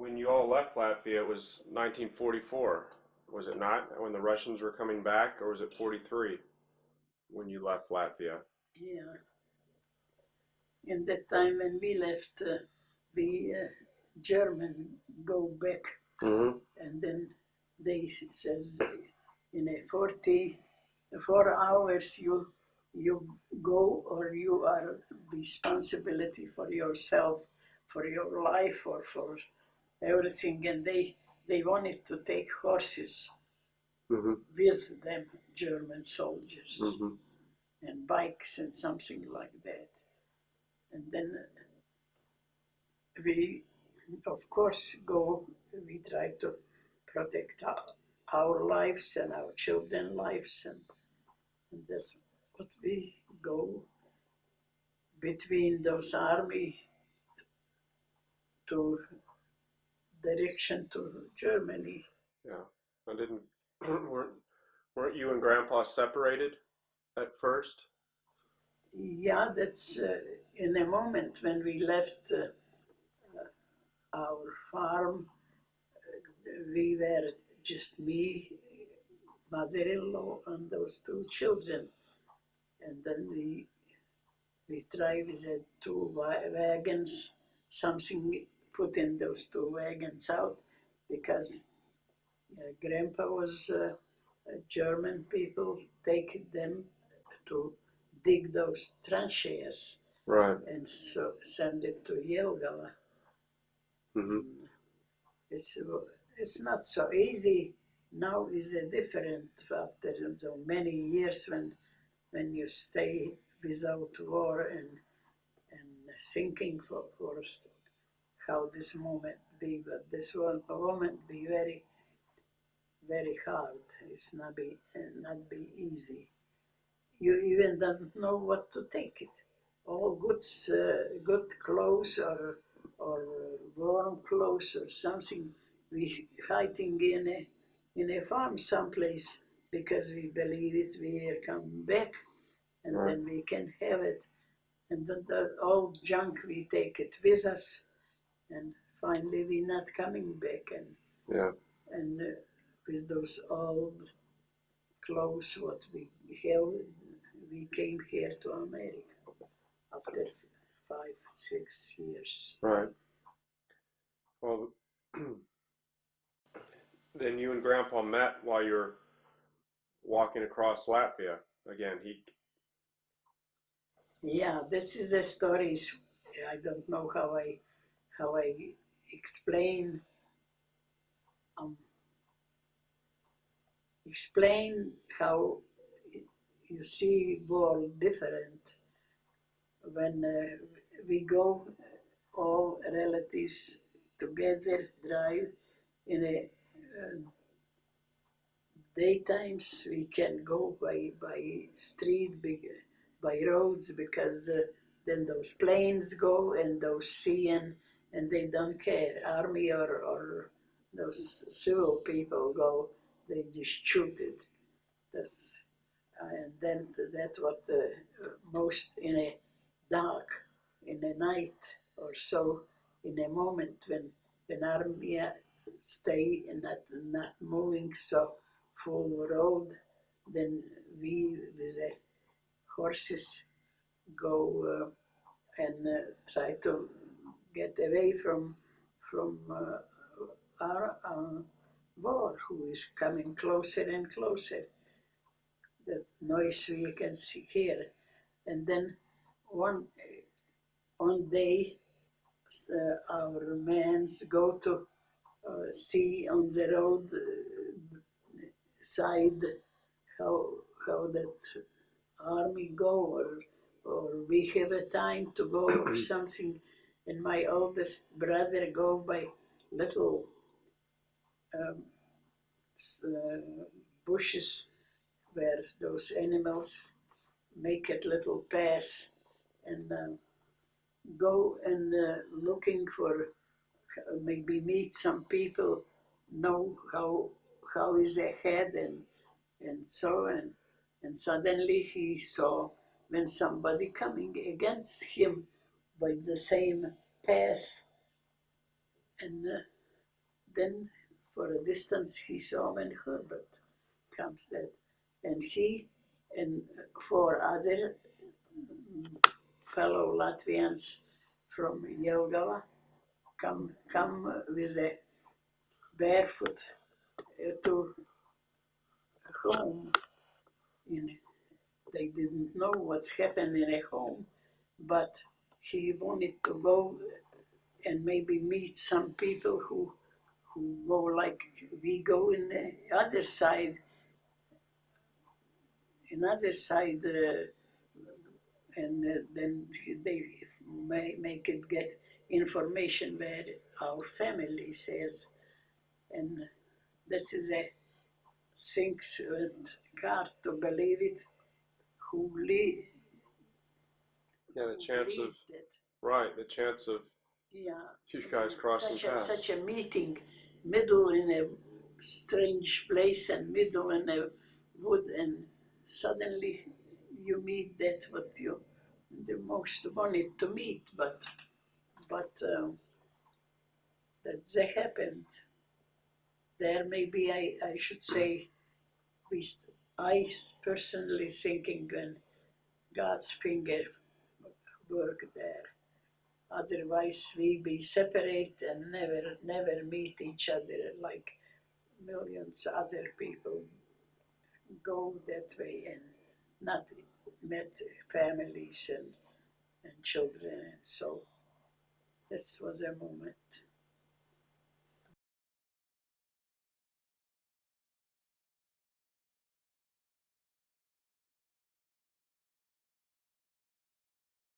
when you all left Latvia, it was 1944, was it not? When the Russians were coming back, or was it 43 when you left Latvia? Yeah. In that time when we left, we German go back, and then they says in a 44 hours you go, or you are responsibility for yourself, for your life, or for everything. And they wanted to take horses with them, German soldiers, and bikes and something like that. And then we, of course, we try to protect our lives and our children's lives, and that's what we go between those army to direction to Germany. Yeah. I didn't. Weren't you and Grandpa separated at first? Yeah, that's in a moment when we left our farm. We were just me, mother-in-law, and those two children, and then we drive with the two wagons, something put in those two wagons out, because Grandpa was German people take them to dig those trenches, right, and so send it to Jelgava. It's not so easy now. Is a different after so many years when you stay without war and thinking for how this moment be, but this one moment be very, very hard. It's not be easy. You even doesn't know what to take it. All good clothes or warm clothes or something. We fighting in a farm someplace because we believe it. We are coming back, and then we can have it. And then the old junk, we take it with us, and finally we're not coming back. And with those old clothes, what we have, we came here to America after 5-6 years. Right. Well, then you and Grandpa met while you were walking across Latvia. Again, Yeah, this is the stories. I don't know how I explain how you see world different when we go all relatives together drive in a daytimes. We can go by street, by roads, because then those planes go and those sea, and they don't care. Army or those civil people go, they just shoot it. And then that's what most in a dark, in a night or so, in a moment when army stay and not moving so full road, then we with the horses go and try to get away from our war, who is coming closer and closer. That noise we can see here. And then one day our men go to see on the road side how that army go, or we have a time to go or something. And my oldest brother go by little bushes where those animals make a little pass, and go and looking for maybe meet some people, know how is ahead, and so and suddenly he saw when somebody coming against him by the same path, and then for a distance he saw when Herbert comes there. And he and four other fellow Latvians from Jelgava come with a barefoot to home. They didn't know what's happened in a home, but he wanted to go and maybe meet some people who go like we go in the other side, and then they make it get information where our family says, and this is a things with hard to believe it. Who Yeah, the chance of that, right, the chance of yeah, you guys crossing paths. such a meeting, middle in a strange place and middle in a wood, and suddenly you meet that what you the most wanted to meet, but that happened. There maybe I should say I personally thinking when God's finger worked there. Otherwise we be separate and never meet each other like millions other people go that way and not met families and children. And so this was a moment.